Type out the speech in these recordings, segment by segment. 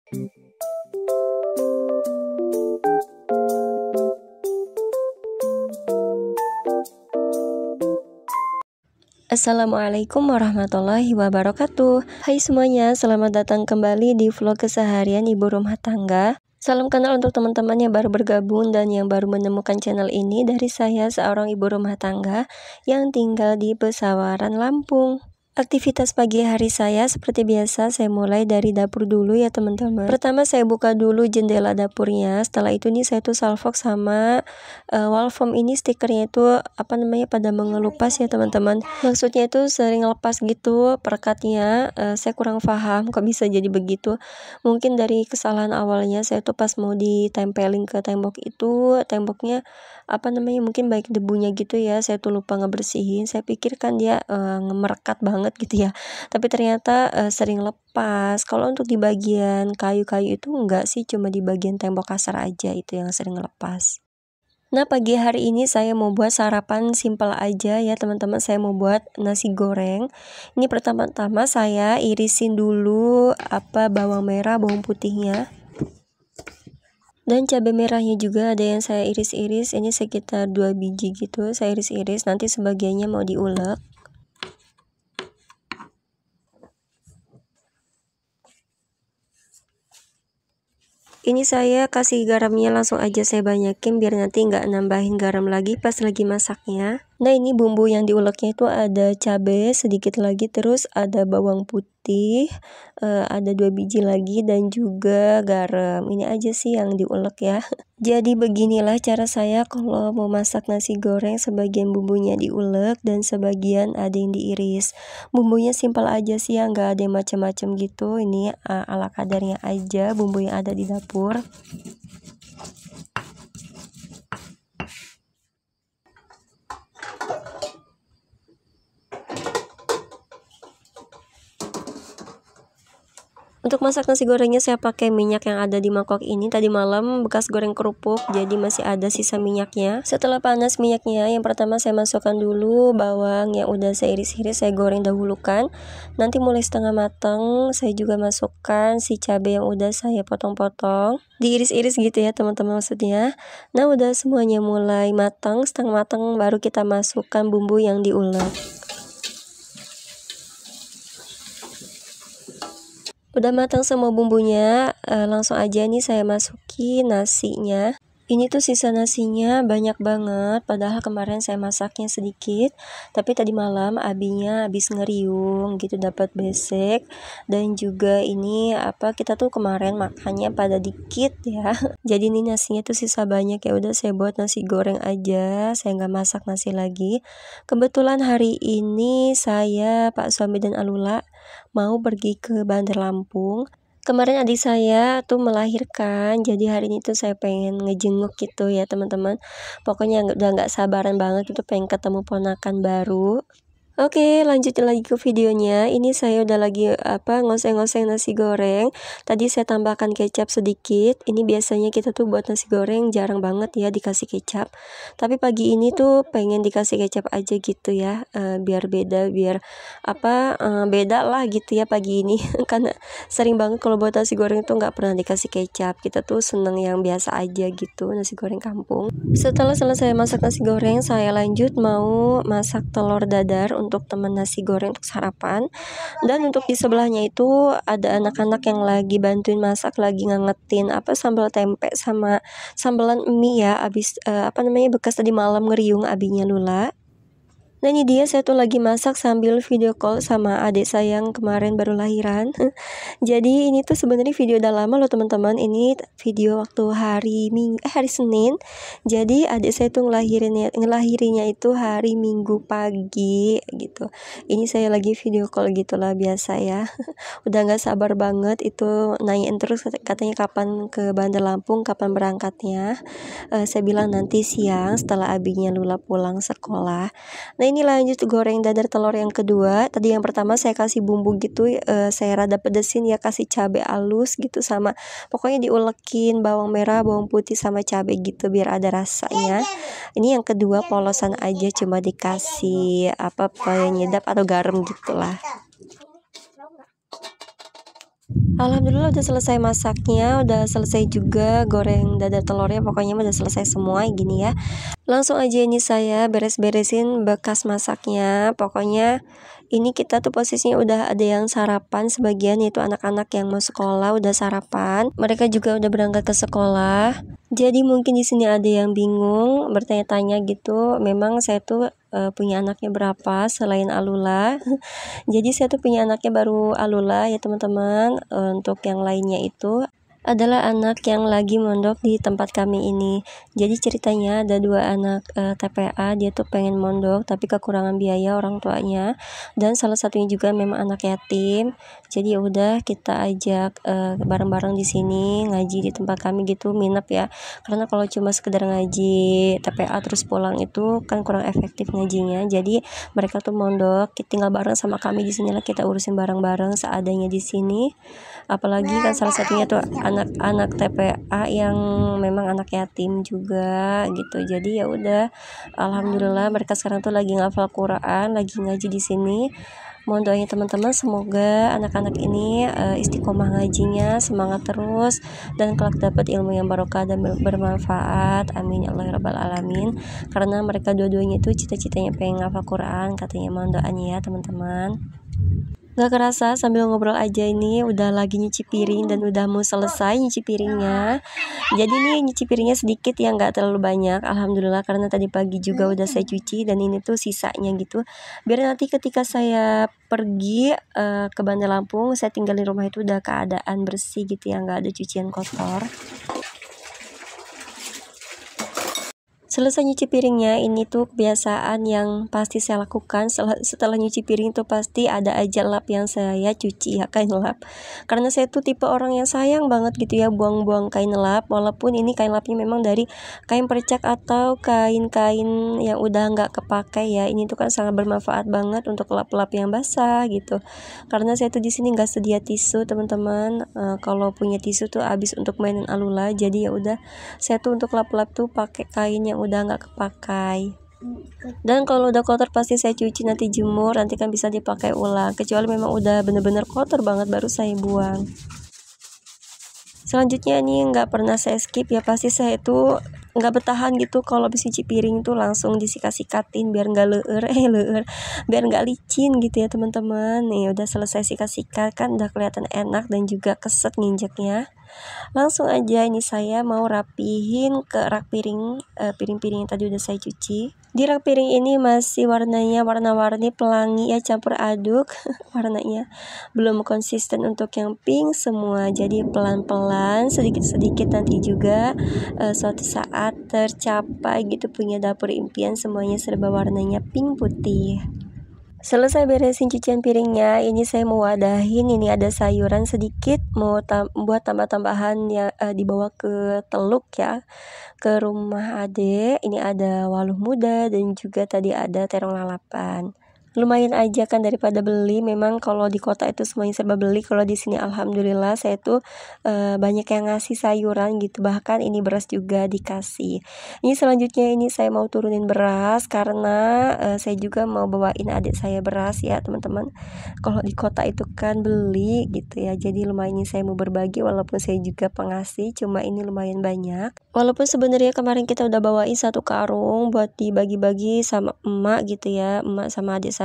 Assalamualaikum warahmatullahi wabarakatuh. Hai semuanya, selamat datang kembali di vlog keseharian ibu rumah tangga. Salam kenal untuk teman-teman yang baru bergabung dan yang baru menemukan channel ini. Dari saya, seorang ibu rumah tangga yang tinggal di Pesawaran, Lampung. Aktivitas pagi hari saya seperti biasa, saya mulai dari dapur dulu ya teman-teman. Pertama saya buka dulu jendela dapurnya. Setelah itu nih saya tuh salvok sama wall foam ini, stikernya itu pada mengelupas ya teman-teman. Maksudnya itu sering lepas gitu perekatnya. Saya kurang paham kok bisa jadi begitu. Mungkin dari kesalahan awalnya saya tuh pas mau ditempelin ke tembok itu, temboknya mungkin baik debunya gitu ya, saya tuh lupa ngebersihin. Saya pikir kan dia ngemerekat banget gitu ya, tapi ternyata sering lepas. Kalau untuk di bagian kayu-kayu itu enggak sih, cuma di bagian tembok kasar aja itu yang sering lepas. Nah, pagi hari ini saya mau buat sarapan simpel aja ya teman-teman. Saya mau buat nasi goreng. Ini pertama-tama saya irisin dulu bawang merah, bawang putihnya. Dan cabai merahnya juga ada yang saya iris-iris, ini sekitar 2 biji gitu, saya iris-iris, nanti sebagiannya mau diulek. Ini saya kasih garamnya langsung aja saya banyakin biar nanti nggak nambahin garam lagi pas lagi masaknya. Nah, ini bumbu yang diuleknya itu ada cabai sedikit lagi, terus ada bawang putih, ada 2 biji lagi, dan juga garam. Ini aja sih yang diulek ya. Jadi beginilah cara saya kalau mau masak nasi goreng, sebagian bumbunya diulek dan sebagian ada yang diiris. Bumbunya simpel aja sih ya, nggak ada yang macam-macam gitu. Ini ala kadarnya aja bumbu yang ada di dapur. Untuk masak nasi gorengnya saya pakai minyak yang ada di mangkok ini. Tadi malam bekas goreng kerupuk, jadi masih ada sisa minyaknya. Setelah panas minyaknya, yang pertama saya masukkan dulu bawang yang udah saya iris-iris, saya goreng dahulukan. Nanti mulai setengah matang, saya juga masukkan si cabai yang udah saya potong-potong. Diiris-iris gitu ya teman-teman maksudnya. Nah, udah semuanya mulai matang, setengah matang, baru kita masukkan bumbu yang diulek. Udah matang semua bumbunya, langsung aja nih saya masukin nasinya. Ini tuh sisa nasinya banyak banget, padahal kemarin saya masaknya sedikit, tapi tadi malam abinya habis ngeriung gitu, dapat besek. Dan juga ini kita tuh kemarin makannya pada dikit ya. Jadi ini nasinya tuh sisa banyak, ya udah saya buat nasi goreng aja, saya nggak masak nasi lagi. Kebetulan hari ini saya, Pak suami dan Alula mau pergi ke Bandar Lampung. Kemarin adik saya tuh melahirkan, jadi hari ini tuh saya pengen ngejenguk gitu ya teman-teman. Pokoknya udah nggak sabaran banget gitu pengen ketemu ponakan baru. Oke, lanjutin lagi ke videonya. Ini saya udah lagi ngoseng-ngoseng nasi goreng. Tadi saya tambahkan kecap sedikit. Ini biasanya kita tuh buat nasi goreng jarang banget ya dikasih kecap. Tapi pagi ini tuh pengen dikasih kecap aja gitu ya, biar beda, biar beda lah gitu ya pagi ini. Karena sering banget kalau buat nasi goreng tuh nggak pernah dikasih kecap. Kita tuh seneng yang biasa aja gitu, nasi goreng kampung. Setelah selesai masak nasi goreng, saya lanjut mau masak telur dadar untuk teman nasi goreng untuk sarapan. Dan untuk di sebelahnya itu ada anak-anak yang lagi bantuin masak, lagi ngangetin sambal tempe sama sambalan mie ya, habis bekas tadi malam ngeriung abinya Lula. Nah, ini dia saya tuh lagi masak sambil video call sama adik saya yang kemarin baru lahiran. Jadi ini tuh sebenarnya video udah lama loh teman-teman. Ini video waktu hari Senin. Jadi adik saya tuh ngelahirinya itu hari Minggu pagi gitu. Ini saya lagi video call gitulah biasa ya. Udah nggak sabar banget itu, nanyain terus katanya kapan ke Bandar Lampung, kapan berangkatnya. Saya bilang nanti siang setelah abinya Lula pulang sekolah. Nah, ini lanjut goreng dadar telur yang kedua. Tadi yang pertama saya kasih bumbu gitu, saya rada pedesin ya, kasih cabai halus gitu, sama pokoknya diulekin bawang merah, bawang putih sama cabai gitu biar ada rasanya. Ini yang kedua polosan aja, cuma dikasih penyedap atau garam gitulah. Alhamdulillah udah selesai masaknya, udah selesai juga goreng dada telurnya, pokoknya udah selesai semua gini ya. Langsung aja ini saya beres-beresin bekas masaknya. Pokoknya ini kita tuh posisinya udah ada yang sarapan, sebagian yaitu anak-anak yang mau sekolah udah sarapan. Mereka juga udah berangkat ke sekolah. Jadi mungkin di sini ada yang bingung, bertanya-tanya gitu. Memang saya tuh punya anaknya berapa selain Alula. Jadi saya tuh punya anaknya baru Alula ya teman-teman. Untuk yang lainnya itu adalah anak yang lagi mondok di tempat kami ini. Jadi ceritanya ada dua anak TPA, dia tuh pengen mondok tapi kekurangan biaya orang tuanya, dan salah satunya juga memang anak yatim. Jadi ya udah kita ajak bareng-bareng di sini ngaji di tempat kami gitu, minap ya. Karena kalau cuma sekedar ngaji TPA terus pulang itu kan kurang efektif ngajinya. Jadi mereka tuh mondok, tinggal bareng sama kami di sinilah, kita urusin bareng-bareng seadanya di sini. Apalagi kan salah satunya tuh anak-anak TPA yang memang anak yatim juga gitu. Jadi ya udah, alhamdulillah mereka sekarang tuh lagi ngafal Quran, lagi ngaji di sini. Mohon doanya teman-teman, semoga anak-anak ini istiqomah ngajinya, semangat terus, dan kelak dapat ilmu yang barokah dan bermanfaat. Amin ya Allah ya rabbal alamin. Karena mereka dua-duanya itu cita-citanya pengen ngafal Quran, katanya. Mohon doanya ya teman-teman. Gak kerasa sambil ngobrol aja ini udah lagi nyuci piring dan udah mau selesai nyuci piringnya. Jadi nih nyuci piringnya sedikit ya, nggak terlalu banyak. Alhamdulillah, karena tadi pagi juga udah saya cuci dan ini tuh sisanya gitu. Biar nanti ketika saya pergi ke Bandar Lampung, saya tinggal di rumah itu udah keadaan bersih gitu ya, nggak ada cucian kotor. Selesai nyuci piringnya, ini tuh kebiasaan yang pasti saya lakukan. Setelah nyuci piring tuh pasti ada aja lap yang saya cuci ya, kain lap. Karena saya tuh tipe orang yang sayang banget gitu ya buang-buang kain lap. Walaupun ini kain lapnya memang dari kain percak atau kain-kain yang udah nggak kepakai ya. Ini tuh kan sangat bermanfaat banget untuk lap-lap yang basah gitu. Karena saya tuh di sini nggak sedia tisu teman-teman. Kalau punya tisu tuh habis untuk mainan Alula. Jadi ya udah, saya tuh untuk lap-lap tuh pakai kain yang udah nggak kepakai. Dan kalau udah kotor pasti saya cuci, nanti jemur, nanti kan bisa dipakai ulang. Kecuali memang udah bener-bener kotor banget baru saya buang. Selanjutnya nih nggak pernah saya skip ya, pasti saya itu nggak bertahan gitu kalau habis cuci piring tuh langsung disikat-sikatin biar nggak leer, biar nggak licin gitu ya teman-teman. Nih udah selesai sikat-sikat kan udah kelihatan enak dan juga keset nginjeknya. Langsung aja ini saya mau rapihin ke rak piring, piring-piring yang tadi udah saya cuci. Di rak piring ini masih warnanya warna-warni pelangi ya, campur aduk warnanya. Belum konsisten untuk yang pink semua. Jadi pelan-pelan, sedikit-sedikit nanti juga suatu saat tercapai gitu, punya dapur impian semuanya serba warnanya pink putih. Selesai beresin cucian piringnya, ini saya mau wadahin. Ini ada sayuran sedikit, mau buat tambah-tambahan ya, dibawa ke Teluk ya, ke rumah Ade. Ini ada waluh muda dan juga tadi ada terong lalapan. Lumayan aja kan daripada beli. Memang kalau di kota itu semuanya serba beli. Kalau di sini alhamdulillah saya tuh banyak yang ngasih sayuran gitu. Bahkan ini beras juga dikasih. Ini selanjutnya ini saya mau turunin beras karena saya juga mau bawain adik saya beras ya teman-teman. Kalau di kota itu kan beli gitu ya. Jadi lumayan ini saya mau berbagi, walaupun saya juga pengasih, cuma ini lumayan banyak. Walaupun sebenarnya kemarin kita udah bawain satu karung buat dibagi-bagi sama emak gitu ya, emak sama adik saya.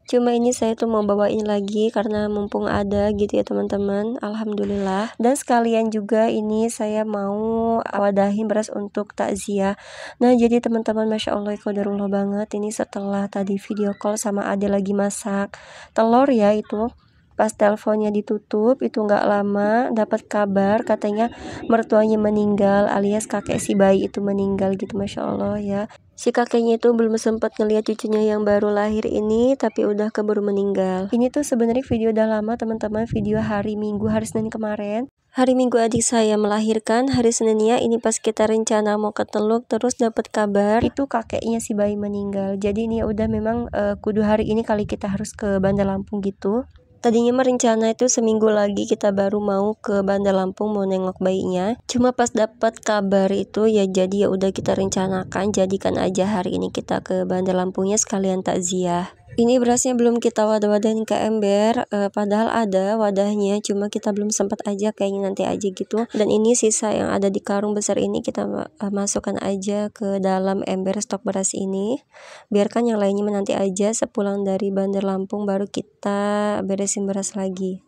Cuma ini saya tuh mau bawain lagi karena mumpung ada gitu ya teman-teman. Alhamdulillah. Dan sekalian juga ini saya mau wadahin beras untuk takziah. Nah jadi teman-teman, Masya Allah qadarullah banget. Ini setelah tadi video call sama ade lagi masak telur ya, itu pas teleponnya ditutup itu nggak lama dapat kabar katanya mertuanya meninggal, alias kakek si bayi itu meninggal gitu. Masya Allah ya, si kakeknya itu belum sempat ngeliat cucunya yang baru lahir ini, tapi udah keburu meninggal. Ini tuh sebenarnya video udah lama teman-teman, video hari Minggu, hari Senin kemarin. Hari Minggu adik saya melahirkan, hari Seninnya ini pas kita rencana mau ke Teluk, terus dapat kabar itu kakeknya si bayi meninggal. Jadi ini udah memang kudu hari ini kali kita harus ke Bandar Lampung gitu. Tadinya merencana itu seminggu lagi kita baru mau ke Bandar Lampung mau nengok bayinya. Cuma pas dapat kabar itu ya jadi ya udah kita rencanakan, jadikan aja hari ini kita ke Bandar Lampungnya sekalian takziah. Ini berasnya belum kita wadah-wadahin ke ember, padahal ada wadahnya, cuma kita belum sempat aja, kayaknya nanti aja gitu. Dan ini sisa yang ada di karung besar ini kita masukkan aja ke dalam ember stok beras ini. Biarkan yang lainnya nanti aja, sepulang dari Bandar Lampung baru kita beresin beras lagi.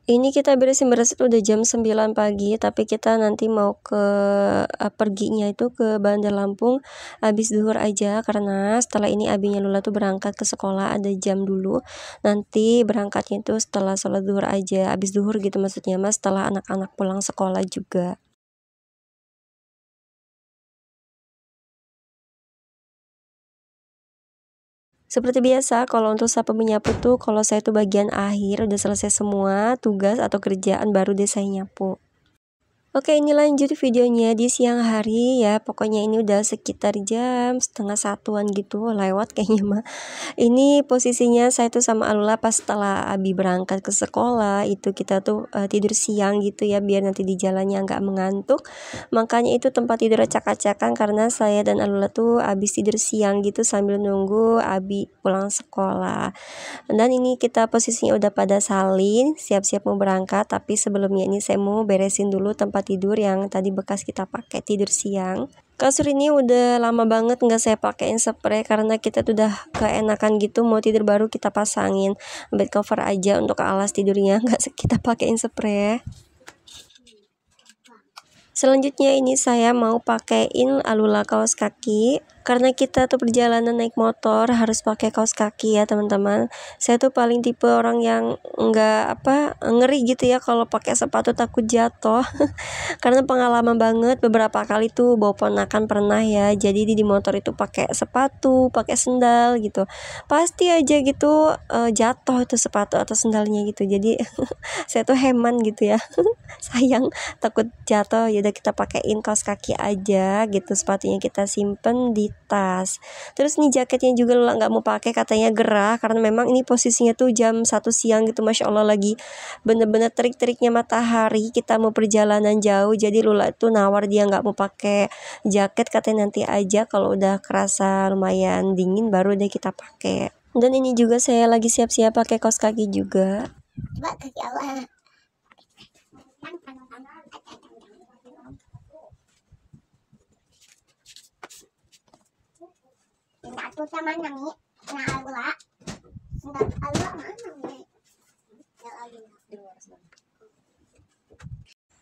Ini kita beresin beras itu udah jam 9 pagi, tapi kita nanti mau ke perginya itu ke Bandar Lampung habis zuhur aja, karena setelah ini abinya Lula tuh berangkat ke sekolah, ada jam dulu. Nanti berangkatnya itu setelah sholat zuhur aja, habis zuhur gitu maksudnya mas, setelah anak-anak pulang sekolah juga. Seperti biasa, kalau untuk sapu menyapu tuh, kalau saya tuh bagian akhir, udah selesai semua tugas atau kerjaan, baru deh saya nyapu. Oke, ini lanjut videonya di siang hari ya. Pokoknya ini udah sekitar jam setengah satuan gitu, lewat kayaknya mah. Ini posisinya saya tuh sama Alula pas setelah Abi berangkat ke sekolah, itu kita tuh tidur siang gitu ya, biar nanti di jalannya nggak mengantuk. Makanya itu tempat tidur acak-acakan, karena saya dan Alula tuh habis tidur siang gitu sambil nunggu Abi pulang sekolah. Dan ini kita posisinya udah pada salin, siap-siap mau berangkat, tapi sebelumnya ini saya mau beresin dulu tempat tidur yang tadi bekas kita pakai tidur siang. Kasur ini udah lama banget nggak saya pakein spray, karena kita tuh udah keenakan gitu, mau tidur baru kita pasangin bed cover aja untuk alas tidurnya, nggak kita pakein spray. Selanjutnya ini saya mau pakein Alula kaos kaki, karena kita tuh perjalanan naik motor harus pakai kaos kaki ya teman-teman. Saya tuh paling tipe orang yang ngeri gitu ya kalau pakai sepatu, takut jatuh. Karena pengalaman banget beberapa kali tuh bawa ponakan pernah ya, jadi di motor itu pakai sepatu, pakai sendal gitu, pasti aja gitu jatuh itu sepatu atau sendalnya gitu. Jadi saya tuh heman gitu ya. Sayang, takut jatuh, yaudah kita pakein kaos kaki aja gitu, sepatunya kita simpen di tas. Terus nih jaketnya juga Lula nggak mau pakai, katanya gerah, karena memang ini posisinya tuh jam 1 siang gitu, Masya Allah lagi bener-bener terik-teriknya matahari, kita mau perjalanan jauh. Jadi Lula tuh nawar dia nggak mau pakai jaket, katanya nanti aja kalau udah kerasa lumayan dingin baru deh kita pakai. Dan ini juga saya lagi siap-siap pakai kaos kaki juga. Coba kaki Allah. Satu sama nami, nah Alula, Alula mana nih?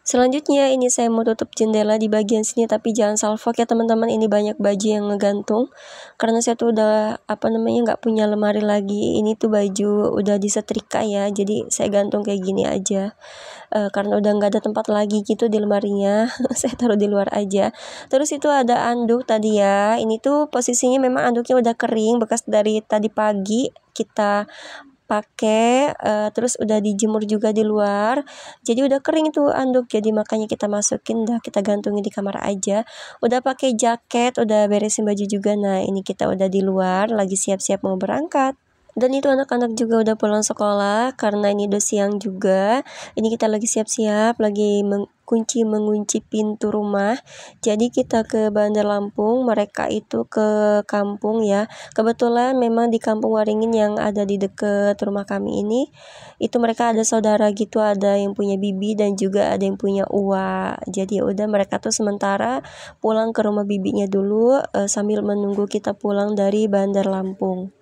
Selanjutnya ini saya mau tutup jendela di bagian sini, tapi jangan salfok ya teman-teman, ini banyak baju yang ngegantung. Karena saya tuh udah nggak punya lemari lagi. Ini tuh baju udah disetrika ya, jadi saya gantung kayak gini aja. Karena udah nggak ada tempat lagi gitu di lemarinya, saya taruh di luar aja. Terus itu ada anduk tadi ya, ini tuh posisinya memang anduknya udah kering, bekas dari tadi pagi kita pakai, terus udah dijemur juga di luar, jadi udah kering tuh anduk, jadi makanya kita masukin, dah kita gantungin di kamar aja. Udah pakai jaket, udah beresin baju juga. Nah ini kita udah di luar lagi siap-siap mau berangkat. Dan itu anak-anak juga udah pulang sekolah, karena ini udah siang juga. Ini kita lagi siap-siap, lagi mengunci pintu rumah. Jadi kita ke Bandar Lampung, mereka itu ke kampung ya. Kebetulan memang di Kampung Waringin yang ada di deket rumah kami ini, itu mereka ada saudara gitu, ada yang punya bibi dan juga ada yang punya uwa. Jadi udah mereka tuh sementara pulang ke rumah bibinya dulu, sambil menunggu kita pulang dari Bandar Lampung.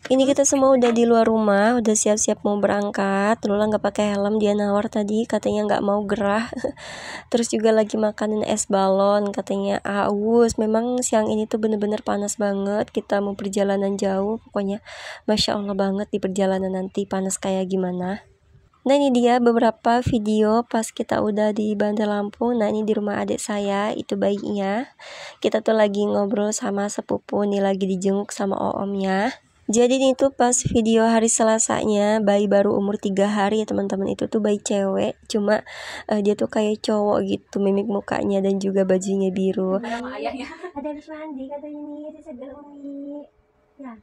Ini kita semua udah di luar rumah, udah siap-siap mau berangkat. Lula nggak pakai helm, dia nawar tadi, katanya nggak mau gerah. Terus juga lagi makanin es balon, katanya aus. Memang siang ini tuh bener-bener panas banget. Kita mau perjalanan jauh, pokoknya Masya Allah banget di perjalanan nanti panas kayak gimana. Nah ini dia beberapa video pas kita udah di Bandar Lampung. Nah ini di rumah adik saya, itu bayinya. Kita tuh lagi ngobrol sama sepupu, nih lagi dijenguk sama omnya. Jadi ini tuh pas video hari Selasanya, bayi baru umur 3 hari ya teman-teman. Itu tuh bayi cewek, cuma dia tuh kayak cowok gitu, mimik mukanya dan juga bajunya biru. Ada Rusmandi, kata ini, ada segala umi. Ya.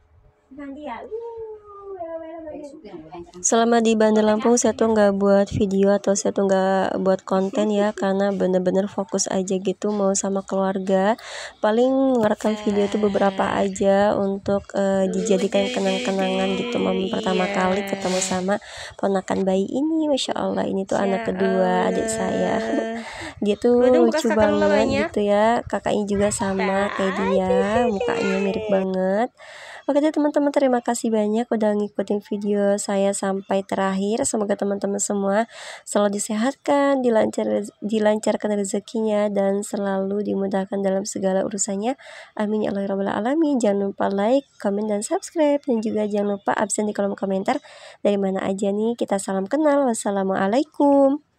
Selama di Bandar Lampung saya tuh nggak buat video atau saya tuh nggak buat konten ya, karena bener-bener fokus aja gitu mau sama keluarga. Paling ngerekam video tuh beberapa aja untuk dijadikan kenang-kenangan gitu. Momen pertama kali ketemu sama ponakan bayi ini, Masya Allah, ini tuh anak kedua adik saya. Dia tuh lucu banget gitu ya, kakaknya juga sama kayak dia, mukanya mirip banget. Oke deh teman-teman, terima kasih banyak udah ngikutin video saya sampai terakhir. Semoga teman-teman semua selalu disehatkan, dilancarkan rezekinya, dan selalu dimudahkan dalam segala urusannya. Amin ya Allah ya Rabbal Alamin. Jangan lupa like, komen, dan subscribe. Dan juga jangan lupa absen di kolom komentar dari mana aja nih kita salam kenal. Wassalamualaikum.